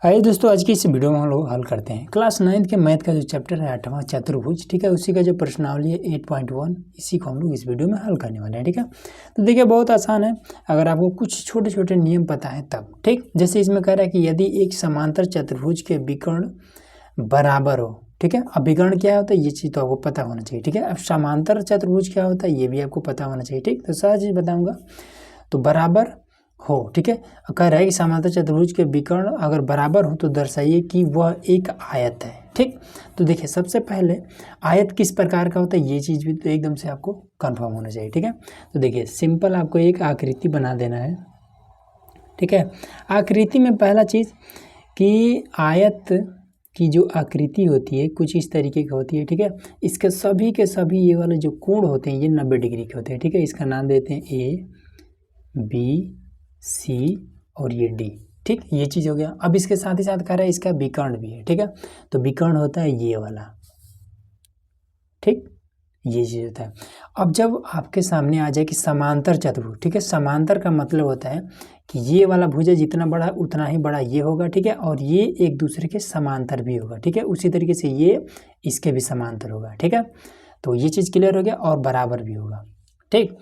आइए दोस्तों, आज की इस वीडियो में हम लोग हल करते हैं क्लास 9th के मैथ का जो चैप्टर है 8वां चतुर्भुज। ठीक है, उसी का जो प्रश्नावली है 8.1 इसी को हम लोग इस वीडियो में हल करने वाले हैं। ठीक है, तो देखिए बहुत आसान है अगर आपको कुछ छोटे छोटे नियम पता है तब। ठीक, जैसे इसमें कह रहा है कि यदि एक समांतर चतुर्भुज के विकर्ण बराबर हो। ठीक है, अब विकर्ण क्या होता है ये चीज़ तो आपको पता होना चाहिए। ठीक है, अब समांतर चतुर्भुज क्या होता है ये भी आपको पता होना चाहिए। ठीक, तो सारी चीज़ बताऊँगा। तो बराबर हो, ठीक है, कह रहा है कि समांतर चतुर्भुज के विकर्ण अगर बराबर हो तो दर्शाइए कि वह एक आयत है। ठीक, तो देखिए सबसे पहले आयत किस प्रकार का होता है ये चीज़ भी तो एकदम से आपको कंफर्म होना चाहिए। ठीक है, तो देखिए सिंपल आपको एक आकृति बना देना है। ठीक है, आकृति में पहला चीज़ कि आयत की जो आकृति होती है कुछ इस तरीके की होती है। ठीक है, इसके सभी के सभी ये वाले जो कोण होते हैं ये 90 डिग्री के होते हैं। ठीक है, इसका नाम देते हैं ए बी सी और ये डी। ठीक, ये चीज़ हो गया। अब इसके साथ ही साथ कह रहा है इसका विकर्ण भी है। ठीक है, तो विकर्ण होता है ये वाला। ठीक, ये चीज़ होता है। अब जब आपके सामने आ जाए कि समांतर चतुर्भुज। ठीक है, समांतर का मतलब होता है कि ये वाला भुजा जितना बड़ा उतना ही बड़ा ये होगा। ठीक है, और ये एक दूसरे के समांतर भी होगा। ठीक है, उसी तरीके से ये इसके भी समांतर होगा। ठीक है, तो ये चीज़ क्लियर हो गया और बराबर भी होगा। ठीक,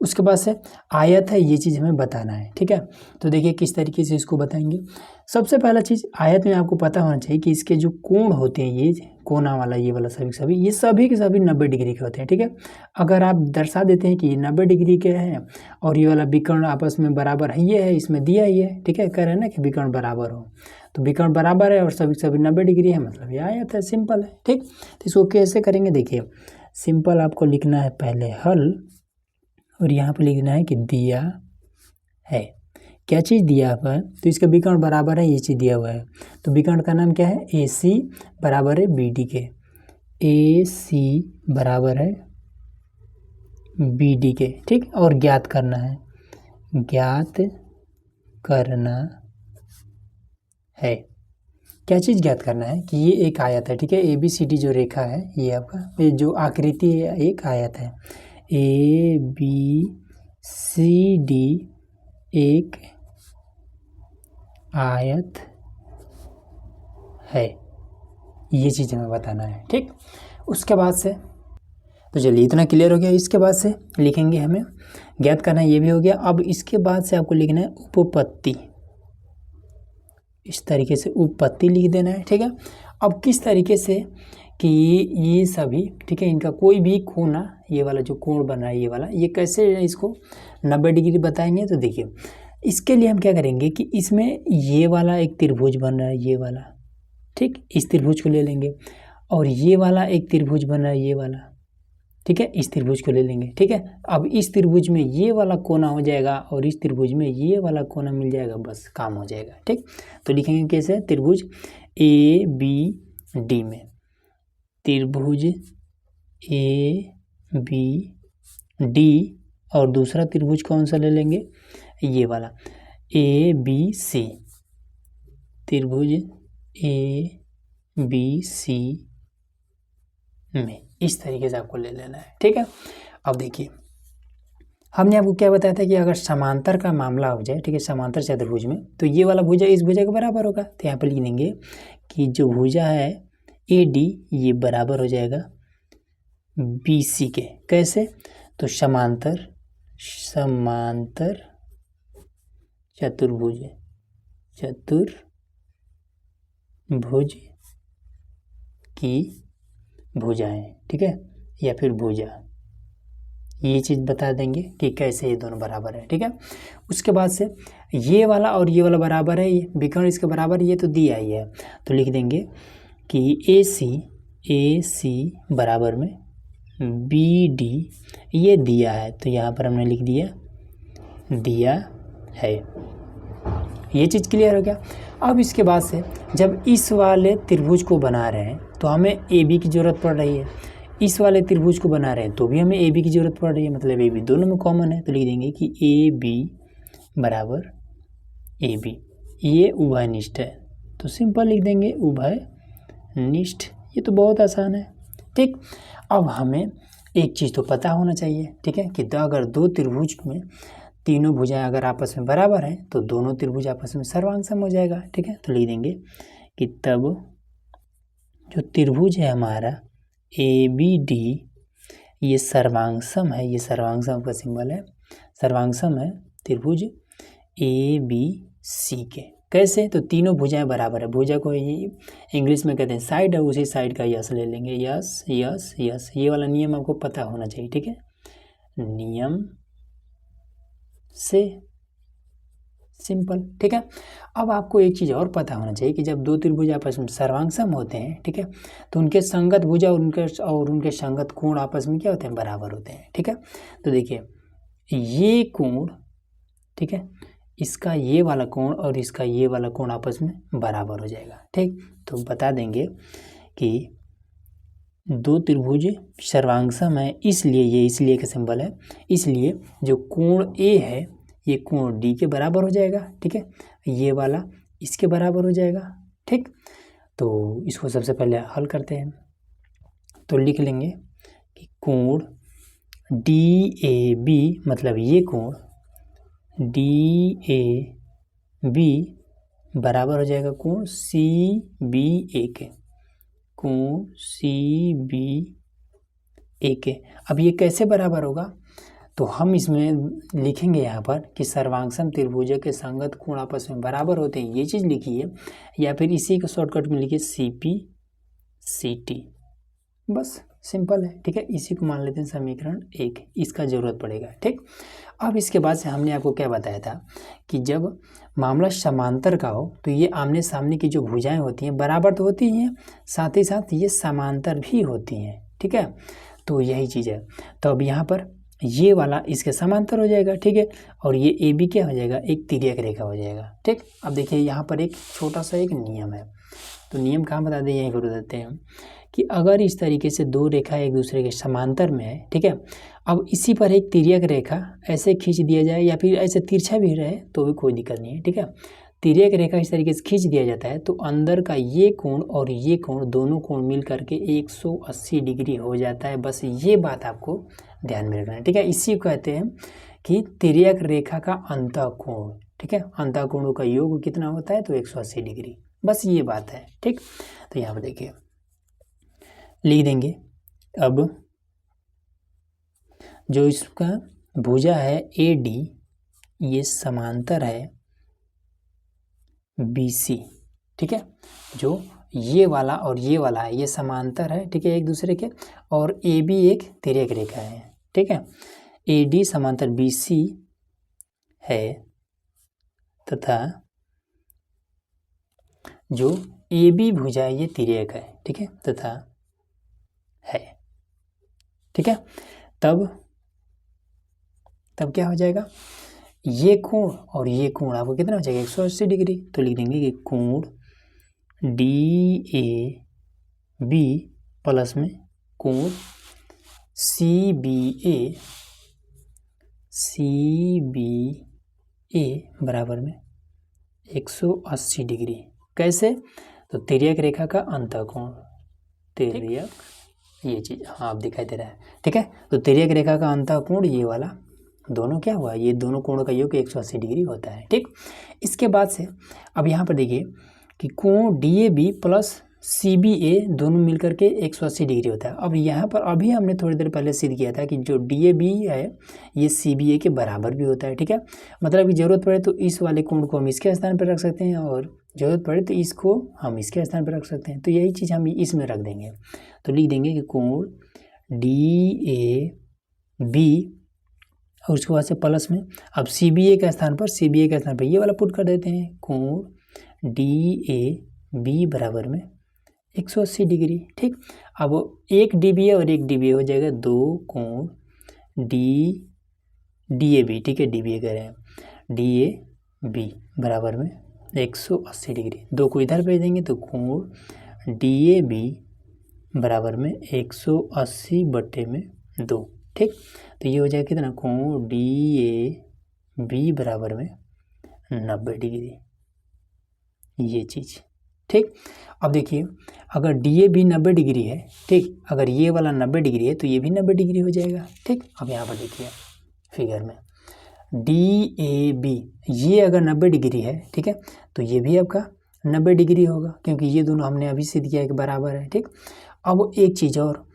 उसके बाद से आयत है ये चीज़ हमें बताना है। ठीक है, तो देखिए किस तरीके से इसको बताएंगे। सबसे पहला चीज़ आयत में आपको पता होना चाहिए कि इसके जो कोण होते हैं ये कोना वाला ये वाला सभी ये सभी के सभी 90 डिग्री के होते हैं। ठीक है, अगर आप दर्शा देते हैं कि ये 90 डिग्री के हैं और ये वाला विकर्ण आपस में बराबर है, ये है इसमें दिया ही है। ठीक है, कह रहे हैं ना कि विकर्ण बराबर हो, तो विकर्ण बराबर है और सभी 90 डिग्री है, मतलब ये आयत है। सिंपल है। ठीक, तो इसको कैसे करेंगे देखिए, सिंपल आपको लिखना है पहले हल और यहाँ पर लिखना है कि दिया है। क्या चीज़ दिया हुआ है तो इसका विकर्ण बराबर है ये चीज़ दिया हुआ है। तो विकर्ण का नाम क्या है ए सी बराबर है बी डी के। ए सी बराबर है बी डी के। ठीक, और ज्ञात करना है, ज्ञात करना है। क्या चीज़ ज्ञात करना है कि ये एक आयत है। ठीक है, ए बी सी डी जो रेखा है ये आपका ये जो आकृति है एक आयत है। ए बी सी डी एक आयत है, ये चीज़ हमें बताना है। ठीक, उसके बाद से तो चलिए इतना क्लियर हो गया। इसके बाद से लिखेंगे हमें ज्ञात करना है, ये भी हो गया। अब इसके बाद से आपको लिखना है उपपत्ति, इस तरीके से उपपत्ति लिख देना है। ठीक है, अब किस तरीके से कि ये सभी ठीक है इनका कोई भी कोना ये वाला जो कोण बन रहा है ये वाला ये कैसे इसको 90 डिग्री बताएंगे। तो देखिए इसके लिए हम क्या करेंगे कि इसमें ये वाला एक त्रिभुज बन रहा है ये वाला। ठीक, इस त्रिभुज को ले लेंगे और ये वाला एक त्रिभुज बन रहा है ये वाला। ठीक है, इस त्रिभुज को ले लेंगे। ठीक है, अब इस त्रिभुज में ये वाला कोना हो जाएगा और इस त्रिभुज में ये वाला कोना मिल जाएगा, बस काम हो जाएगा। ठीक, तो लिखेंगे कैसे, त्रिभुज ए बी डी में त्रिभुज ए बी डी और दूसरा त्रिभुज कौन सा ले लेंगे ये वाला ए बी सी, त्रिभुज ए बी सी में इस तरीके से आपको ले लेना है। ठीक है, अब देखिए हमने आपको क्या बताया था कि अगर समांतर का मामला हो जाए, ठीक है, समांतर चतुर्भुज में तो ये वाला भुजा इस भुजा के बराबर होगा। तो यहाँ पर लिख देंगे कि जो भुजा है ए डी ये बराबर हो जाएगा बी सी के। कैसे, तो समांतर चतुर्भुज की भुजाएं। ठीक है, या फिर भुजा ये चीज़ बता देंगे कि कैसे ये दोनों बराबर है। ठीक है, उसके बाद से ये वाला और ये वाला बराबर है, ये विकर्ण इसके बराबर ये तो दिया ही है। तो लिख देंगे कि ए सी बराबर में बी डी ये दिया है, तो यहाँ पर हमने लिख दिया है। ये चीज़ क्लियर हो गया। अब इसके बाद से जब इस वाले त्रिभुज को बना रहे हैं तो हमें ए बी की ज़रूरत पड़ रही है, इस वाले त्रिभुज को बना रहे हैं तो भी हमें ए बी की ज़रूरत पड़ रही है, मतलब ए बी दोनों में कॉमन है। तो लिख देंगे कि ए बी बराबर ए बी, ये उभयनिष्ठ है, तो सिंपल लिख देंगे उभयनिष्ठ। ये तो बहुत आसान है। ठीक, अब हमें एक चीज़ तो पता होना चाहिए। ठीक है, कि अगर दो त्रिभुज में तीनों भुजाएं अगर आपस में बराबर हैं तो दोनों त्रिभुज आपस में सर्वांगसम हो जाएगा। ठीक है, तो लिख देंगे कि तब जो त्रिभुज है हमारा ABD ये सर्वांगसम है, ये सर्वांगसम का सिंबल है, सर्वांगसम है त्रिभुज ABC के। कैसे? तो तीनों भुजाएं बराबर है, भुजा को ये इंग्लिश में कहते हैं साइड है, उसी साइड का यस ले लेंगे, यस यस यस। ये वाला नियम आपको पता होना चाहिए। ठीक है, नियम से सिंपल। ठीक है, अब आपको एक चीज़ और पता होना चाहिए कि जब दो त्रिभुज आपस में सर्वांगसम होते हैं, ठीक है, तो उनके संगत भुजा और उनके संगत कोण आपस में क्या होते हैं? बराबर होते हैं। ठीक है, तो देखिए ये कोण, ठीक है, इसका ये वाला कोण और इसका ये वाला कोण आपस में बराबर हो जाएगा। ठीक, तो बता देंगे कि दो त्रिभुज सर्वांगसम है, इसलिए ये इसलिए का सिंबल है, इसलिए जो कोण A है ये कोण D के बराबर हो जाएगा। ठीक है, ये वाला इसके बराबर हो जाएगा। ठीक, तो इसको सबसे पहले हल करते हैं, तो लिख लेंगे कि कोण DAB मतलब ये कोण DAB बराबर हो जाएगा कोण CBA के, कोण CBA के। अब ये कैसे बराबर होगा? तो हम इसमें लिखेंगे यहाँ पर कि सर्वांगसम त्रिभुज के संगत कोण आपस में बराबर होते हैं, ये चीज़ लिखिए, या फिर इसी को शॉर्टकट में लिखिए CPCT, बस सिंपल है। ठीक है, इसी को मान लेते हैं समीकरण 1, इसका ज़रूरत पड़ेगा। ठीक, अब इसके बाद से हमने आपको क्या बताया था कि जब मामला समांतर का हो तो ये आमने सामने की जो भुजाएं होती हैं बराबर तो होती ही हैं, साथ ही साथ ये समांतर भी होती हैं। ठीक है, तो यही चीज़ है। तो अब यहाँ पर ये वाला इसके समांतर हो जाएगा। ठीक है, और ये AB क्या हो जाएगा? एक तिर्यक रेखा हो जाएगा। ठीक, अब देखिए यहाँ पर एक छोटा सा एक नियम है, तो नियम कहाँ बता दें, यहीं पर देते हैं कि अगर इस तरीके से दो रेखा एक दूसरे के समांतर में है, ठीक है, अब इसी पर एक तिर्यक रेखा ऐसे खींच दिया जाए या फिर ऐसे तिरछा भी रहे तो भी कोई दिक्कत नहीं है। ठीक है, तिर्यक रेखा इस तरीके से खींच दिया जाता है तो अंदर का ये कोण और ये कोण दोनों कोण मिल करके 180 डिग्री हो जाता है। बस ये बात आपको ध्यान में रखना है। ठीक है, इसी को कहते हैं कि तिर्यक रेखा का अंतःकोण। ठीक है, अंतःकोणों का योग कितना होता है? तो 180 डिग्री, बस ये बात है। ठीक, तो यहाँ पर देखिए लिख देंगे, अब जो इसका भुजा है AD ये समांतर है BC। ठीक है, जो ये वाला और ये वाला है ये समांतर है, ठीक है, एक दूसरे के, और AB एक तिर्यक रेखा है। ठीक है, AD समांतर BC है तथा जो AB भुजा ये तिर्यक है। ठीक है, तथा है। ठीक है, तब क्या हो जाएगा? ये कोण और ये कोण आपको कितना हो जाएगा? 180 डिग्री। तो लिख देंगे कि कोण DAB प्लस में कोण CBA बराबर में 180 डिग्री। कैसे? तो तिर्यक रेखा का अंतःकोण, तिर्यक, ये चीज़ हाँ आप दिखाई दे रहा है। ठीक है, तो तिर्यक रेखा का अंतःकोण ये वाला दोनों क्या हुआ? ये दोनों कोणों का योग 180 डिग्री होता है। ठीक, इसके बाद से अब यहाँ पर देखिए कि कोण DAB प्लस CBA दोनों मिलकर के 180 डिग्री होता है। अब यहाँ पर अभी हमने थोड़ी देर पहले सिद्ध किया था कि जो DAB है ये CBA के बराबर भी होता है। ठीक है, मतलब कि ज़रूरत पड़े तो इस वाले कोण को हम इसके स्थान पर रख सकते हैं और ज़रूरत पड़े तो इसको हम इसके स्थान पर रख सकते हैं। तो यही चीज़ हम इसमें रख देंगे, तो लिख देंगे कि कोण DAB और उसके बाद से प्लस में अब CBA के स्थान पर ये वाला पुट कर देते हैं, कोण DAB बराबर में 180 डिग्री। ठीक, अब एक DBA और एक DBA हो जाएगा, दो कोण DAB, ठीक है, DBA कह रहे हैं, DAB बराबर में 180 डिग्री। दो को इधर भेज देंगे तो कोण DAB बराबर में 180/2। ठीक, तो ये हो जाएगा कितना? कोण DAB बराबर में 90 डिग्री, ये चीज़। ठीक, अब देखिए अगर DAB 90 डिग्री है, ठीक, अगर ये वाला 90 डिग्री है तो ये भी 90 डिग्री हो जाएगा। ठीक, अब यहाँ पर देखिए फिगर में DAB ये अगर 90 डिग्री है, ठीक है, तो ये भी आपका 90 डिग्री होगा, क्योंकि ये दोनों हमने अभी सिद्ध किया कि बराबर है। ठीक, अब एक चीज़ और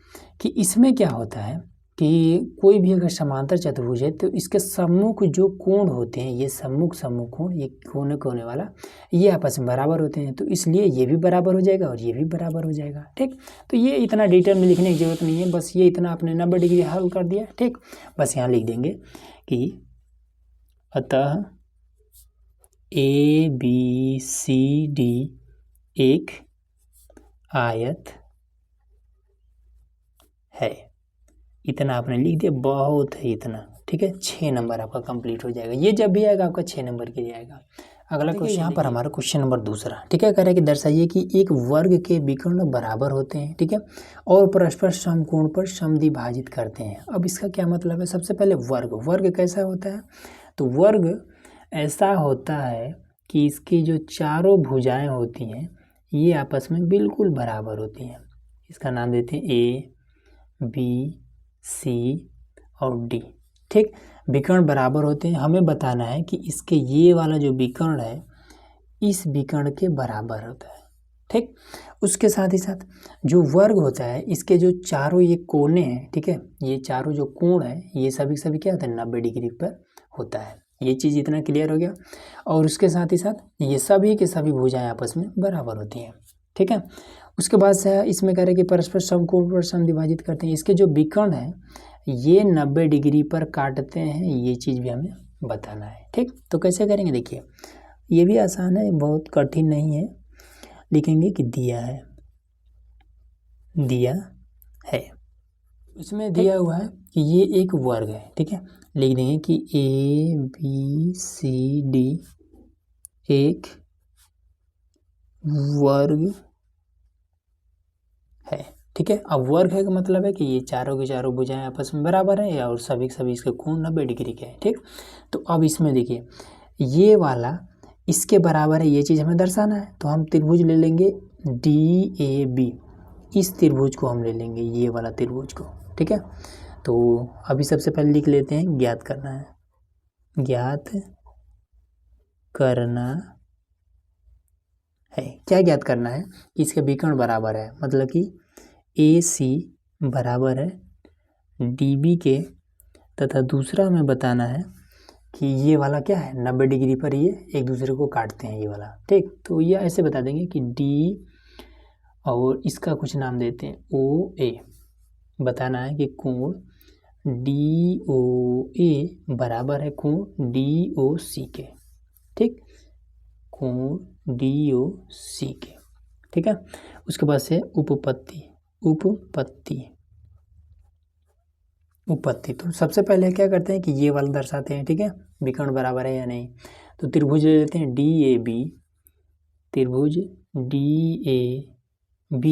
कि इसमें क्या होता है कि कोई भी अगर समांतर चतुर्भुज है तो इसके सम्मुख जो कोण होते हैं, ये सम्मुख कोण, ये कोने वाला, ये आपस में बराबर होते हैं, तो इसलिए ये भी बराबर हो जाएगा और ये भी बराबर हो जाएगा। ठीक, तो ये इतना डिटेल में लिखने की जरूरत नहीं है, बस ये इतना आपने 90 डिग्री हल कर दिया। ठीक, बस यहाँ लिख देंगे कि अतः ABCD एक आयत है। इतना आपने लिख दिया, बहुत है इतना। ठीक है, 6 नंबर आपका कंप्लीट हो जाएगा। ये जब भी आएगा आपका 6 नंबर के लिए आएगा। अगला क्वेश्चन यहाँ पर हमारा क्वेश्चन नंबर दूसरा। ठीक है, कह रहा है कि दर्शाइए कि एक वर्ग के विकर्ण बराबर होते हैं, ठीक है, और परस्पर समकोण पर समद्विभाजित करते हैं। अब इसका क्या मतलब है? सबसे पहले वर्ग कैसा होता है? तो वर्ग ऐसा होता है कि इसकी जो चारों भुजाएं होती हैं ये आपस में बिल्कुल बराबर होती हैं। इसका नाम देते हैं A, B, C और D। ठीक, विकर्ण बराबर होते हैं। हमें बताना है कि इसके ये वाला जो विकर्ण है इस विकर्ण के बराबर होता है। ठीक, उसके साथ ही साथ जो वर्ग होता है इसके जो चारों ये कोने हैं, ठीक है, ये चारों जो कोण है ये सभी क्या होता है? 90 डिग्री पर होता है। ये चीज़ इतना क्लियर हो गया। और उसके साथ ही साथ ये सभी के सभी भुजाएं आपस में बराबर होती हैं। ठीक है, उसके बाद से इसमें कह रहे हैं कि परस्पर समकोण पर समद्विभाजित करते हैं। इसके जो विकर्ण है ये 90 डिग्री पर काटते हैं, ये चीज़ भी हमें बताना है। ठीक, तो कैसे करेंगे? देखिए, ये भी आसान है, बहुत कठिन नहीं है। लिखेंगे कि दिया है, इसमें दिया हुआ है कि ये एक वर्ग है। ठीक है, लिख देंगे कि ABCD एक वर्ग है। ठीक है, अब वर्ग है का मतलब है कि ये चारों की चारों भुजाएं आपस में बराबर हैं और सभी इसके कोण 90 डिग्री के हैं। ठीक, तो अब इसमें देखिए ये वाला इसके बराबर है, ये चीज़ हमें दर्शाना है, तो हम त्रिभुज ले लेंगे DAB। इस त्रिभुज को हम ले लेंगे, ये वाला त्रिभुज को। ठीक है, तो अभी सबसे पहले लिख लेते हैं ज्ञात करना है। ज्ञात करना है, क्या ज्ञात करना है? कि इसके विकर्ण बराबर है, मतलब कि AC बराबर है DB के, तथा दूसरा हमें बताना है कि ये वाला क्या है? 90 डिग्री पर ये एक दूसरे को काटते हैं, ये वाला। ठीक, तो ये ऐसे बता देंगे कि D और इसका कुछ नाम देते हैं OA। बताना है कि कोण DOA बराबर है कोण DOC के। ठीक, कोण DOC के। ठीक है, उसके बाद से उपपत्ति। तो सबसे पहले क्या करते हैं कि ये वाला दर्शाते हैं। ठीक है, विकर्ण बराबर है या नहीं। तो त्रिभुज ले लेते हैं DAB, त्रिभुज DAB,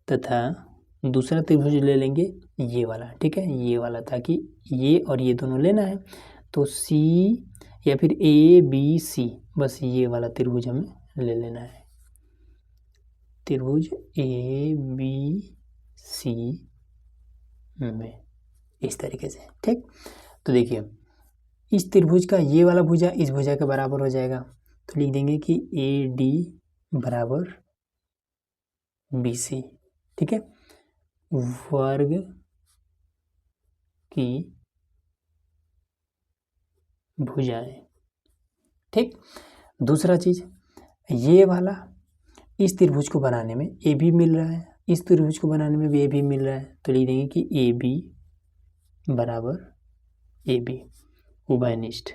तथा दूसरा त्रिभुज ले लेंगे ये वाला। ठीक है, ये वाला, ताकि ये और ये दोनों लेना है, तो C या फिर ABC, बस ये वाला त्रिभुज हमें ले लेना है। त्रिभुज ABC में इस तरीके से। ठीक, तो देखिए इस त्रिभुज का ये वाला भुजा इस भुजा के बराबर हो जाएगा, तो लिख देंगे कि AD बराबर BC। ठीक है, वर्ग की भुजाएं। ठीक, दूसरा चीज ये वाला इस त्रिभुज को बनाने में AB मिल रहा है, इस त्रिभुज को बनाने में भी AB मिल रहा है, तो लिख देंगे कि AB बराबर AB, उभयनिष्ठ।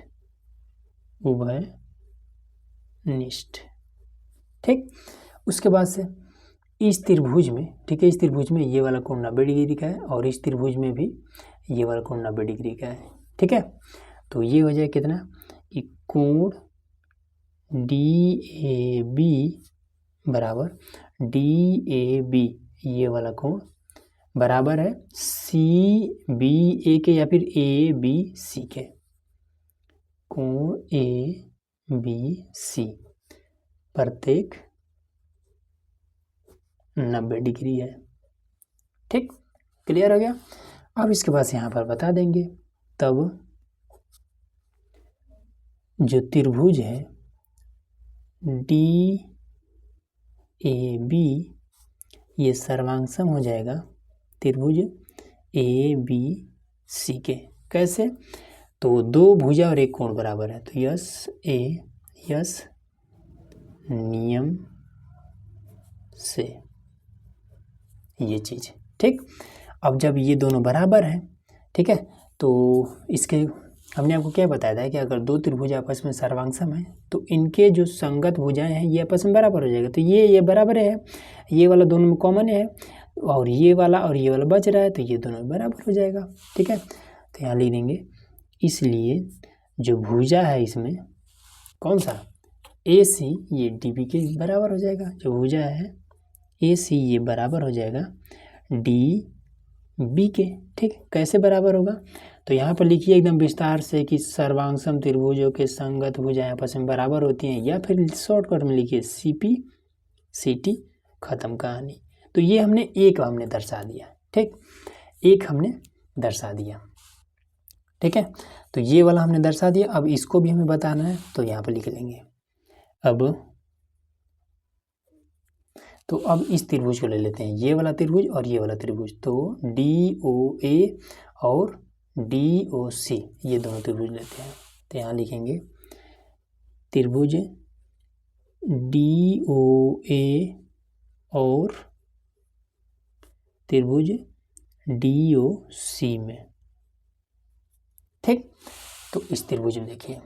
ठीक, उसके बाद से इस त्रिभुज में, ठीक है, इस त्रिभुज में ये वाला कोण 90 डिग्री का है और इस त्रिभुज में भी ये वाला कोण 90 डिग्री का है। ठीक है, तो ये हो जाए कितना कि कोण DAB बराबर DAB, ये वाला कोण बराबर है CBA के या फिर ABC के। कोण ABC प्रत्येक 90 डिग्री है। ठीक, क्लियर हो गया। अब इसके बाद यहाँ पर बता देंगे तब जो त्रिभुज है DAB ये सर्वांगसम हो जाएगा त्रिभुज ABC के। कैसे? तो दो भुजा और एक कोण बराबर है, तो यस नियम से ये चीज़, ठीक। अब जब ये दोनों बराबर हैं, ठीक है, तो इसके हमने आपको क्या बताया था कि अगर दो त्रिभुज आपस में सर्वांगसम है तो इनके जो संगत भुजाएं हैं ये आपस में बराबर हो जाएगा। तो ये बराबर है, ये वाला दोनों में कॉमन है और ये वाला बच रहा है, तो ये दोनों बराबर हो जाएगा, ठीक है। तो यहाँ लिख देंगे, इसलिए जो भुजा है इसमें कौन सा AC ये DB के बराबर हो जाएगा। जो भुजा है AC ये बराबर हो जाएगा DB के, ठीक। कैसे बराबर होगा? तो यहाँ पर लिखिए एकदम विस्तार से कि सर्वांगसम त्रिभुजों के संगत भुजाएं आपस में बराबर होती हैं, या फिर शॉर्टकट में लिखिए CP CT, खत्म कहानी। तो ये हमने दर्शा दिया, ठीक, एक हमने दर्शा दिया, ठीक है। तो ये वाला हमने दर्शा दिया। अब इसको भी हमें बताना है, तो यहाँ पर लिख लेंगे। अब इस त्रिभुज को ले लेते हैं, ये वाला त्रिभुज और ये वाला त्रिभुज, तो DOA और DOC ये दोनों त्रिभुज लेते हैं। तो यहाँ लिखेंगे त्रिभुज DOA और त्रिभुज DOC में, ठीक। तो इस त्रिभुज में देखिए,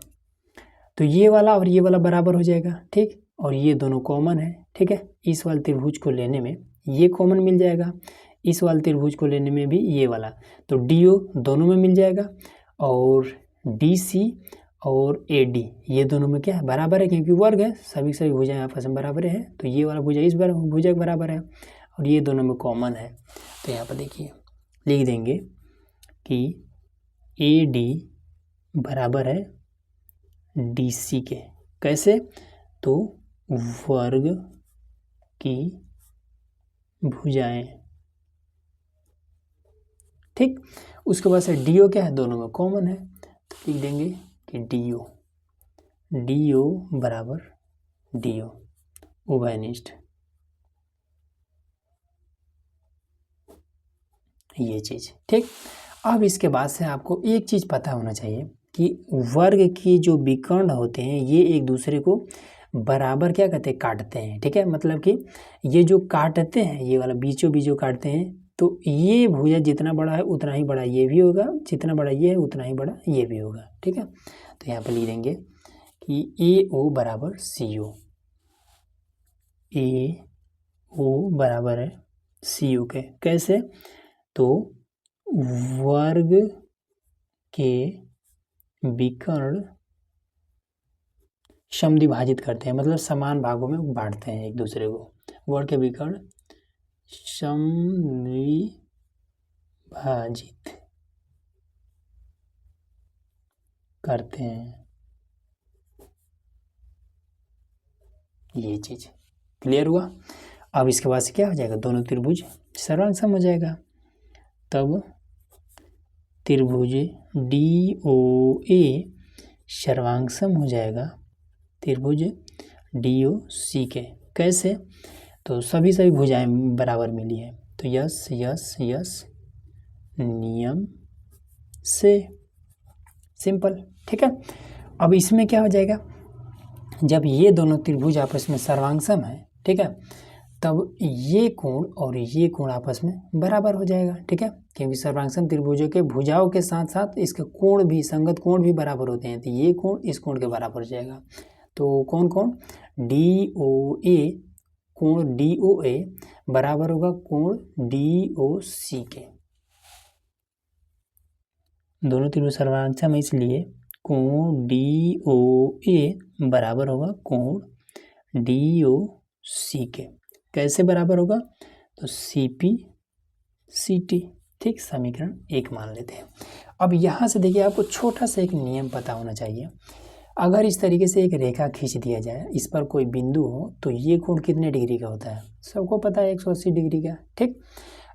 तो ये वाला और ये वाला बराबर हो जाएगा, ठीक, और ये दोनों कॉमन है, ठीक है। इस वाले त्रिभुज को लेने में ये कॉमन मिल जाएगा, इस वाले त्रिभुज को लेने में भी ये वाला, तो DO दोनों में मिल जाएगा, और DC और AD ये दोनों में क्या है, बराबर है, क्योंकि वर्ग है, सभी भुजाएं आपस में बराबर है। तो ये वाला भुजा इस भुजा के बराबर है और ये दोनों में कॉमन है। तो यहाँ पर देखिए लिख देंगे कि AD बराबर है DC के। कैसे? तो वर्ग की भुजाएं, ठीक। उसके बाद से DO क्या है, दोनों में कॉमन है, तो लिख देंगे कि DO बराबर DO उभयनिष्ठ, ये चीज़, ठीक। अब इसके बाद से आपको एक चीज़ पता होना चाहिए कि वर्ग की जो विकर्ण होते हैं ये एक दूसरे को बराबर क्या कहते हैं, काटते हैं, ठीक है। मतलब कि ये जो काटते हैं, ये वाला बीचों बीचों काटते हैं, तो ये भुजा जितना बड़ा है उतना ही बड़ा ये भी होगा, जितना बड़ा ये है उतना ही बड़ा ये भी होगा, ठीक है। तो यहाँ पर लिख देंगे कि AO बराबर CO, AO बराबर है CO के। कैसे? तो वर्ग के विकर्ण समद्विभाजित करते हैं, मतलब समान भागों में बांटते हैं एक दूसरे को। वर्ग के विकर्ण समद्विभाजित करते हैं, ये चीज क्लियर हुआ। अब इसके बाद से क्या हो जाएगा, दोनों त्रिभुज सर्वांगसम हो जाएगा। तब त्रिभुज DOA सर्वांगसम हो जाएगा त्रिभुज DOC के। कैसे? तो सभी भुजाएं बराबर मिली है, तो यस नियम से, सिंपल, ठीक है। अब इसमें क्या हो जाएगा, जब ये दोनों त्रिभुज आपस में सर्वांगसम है, ठीक है, तब ये कोण और ये कोण आपस में बराबर हो जाएगा, ठीक है, क्योंकि सर्वांगसम त्रिभुजों के भुजाओं के साथ साथ इसके कोण भी, संगत कोण भी बराबर होते हैं। तो ये कोण इस कोण के बराबर हो जाएगा। तो कौन DOA, कोण DOA बराबर होगा कोण DOC के। दोनों त्रिभुज सर्वांगसम है, इसलिए कोण DOA बराबर होगा कोण DOC के। कैसे बराबर होगा, तो CP CT, ठीक, समीकरण 1 मान लेते हैं। अब यहाँ से देखिए आपको छोटा सा एक नियम पता होना चाहिए। अगर इस तरीके से एक रेखा खींच दिया जाए, इस पर कोई बिंदु हो, तो ये कोण कितने डिग्री का होता है, सबको पता है 180 डिग्री का, ठीक।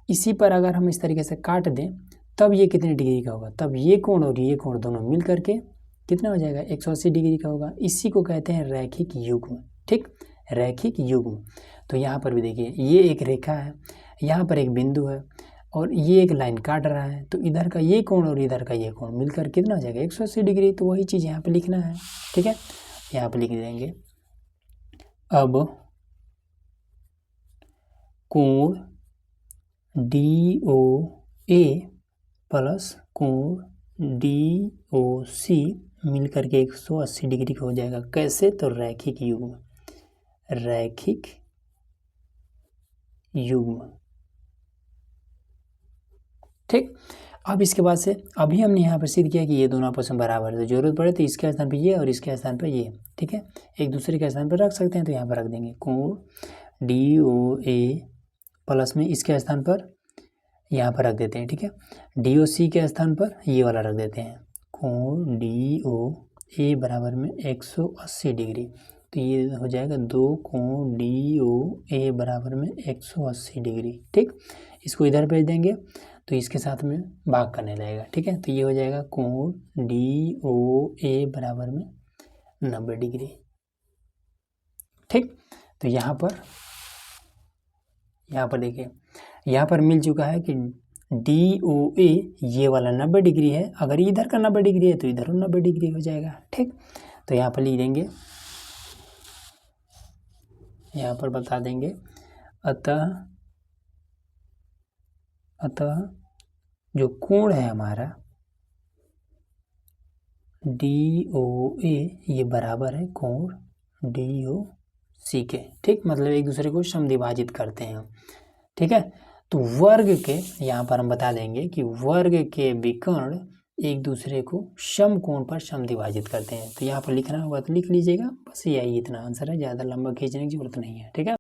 इसी पर अगर हम इस तरीके से काट दें तब ये कितने डिग्री का होगा, तब ये कोण और ये कोण दोनों मिल करके कितना हो जाएगा 180 डिग्री का होगा। इसी को कहते हैं रैखिक युग्म। ठीक, रैखिक युग्म। तो यहाँ पर भी देखिए ये एक रेखा है, यहाँ पर एक बिंदु है और ये एक लाइन काट रहा है, तो इधर का ये कोण और इधर का ये कोण मिलकर कितना हो जाएगा 180 डिग्री। तो वही चीज़ यहाँ पे लिखना है। ठीक है, यहाँ पे लिख देंगे अब कोण DOA प्लस कोण DOC मिलकर के 180 डिग्री का हो जाएगा। कैसे? तो रैखिक युग्म, रैखिक युग्म। ठीक, अब इसके बाद से अभी हमने यहाँ पर सिद्ध किया कि ये दोनों आपस में बराबर है, तो जरूरत पड़े तो इसके स्थान पर ये और इसके स्थान पर ये, ठीक है, एक दूसरे के स्थान पर रख सकते हैं। तो यहाँ पर रख देंगे कोण DOA प्लस में इसके स्थान पर यहाँ पर रख देते हैं। ठीक है, DOC के स्थान पर ये वाला रख देते हैं, कोण DOA बराबर में 180 डिग्री। तो ये हो जाएगा 2 कोण DOA बराबर में 180 डिग्री। ठीक, इसको इधर भेज देंगे तो इसके साथ में भाग करने लगेगा। ठीक है, तो ये हो जाएगा कोण DOA बराबर में 90 डिग्री। ठीक, तो यहाँ पर देखिए यहाँ पर मिल चुका है कि DOA ये वाला 90 डिग्री है, अगर इधर का 90 डिग्री है तो इधर 90 डिग्री हो जाएगा। ठीक, तो यहाँ पर लिख देंगे, यहाँ पर बता देंगे अतः जो कोण है हमारा DOA ये बराबर है कोण DOC के। ठीक, मतलब एक दूसरे को समद्विभाजित करते हैं। ठीक है, तो वर्ग के यहाँ पर हम बता देंगे कि वर्ग के विकर्ण एक दूसरे को समकोण पर समद्विभाजित करते हैं। तो यहाँ पर लिखना होगा तो लिख लीजिएगा, बस यही इतना आंसर है, ज़्यादा लंबा खींचने की जरूरत नहीं है। ठीक है।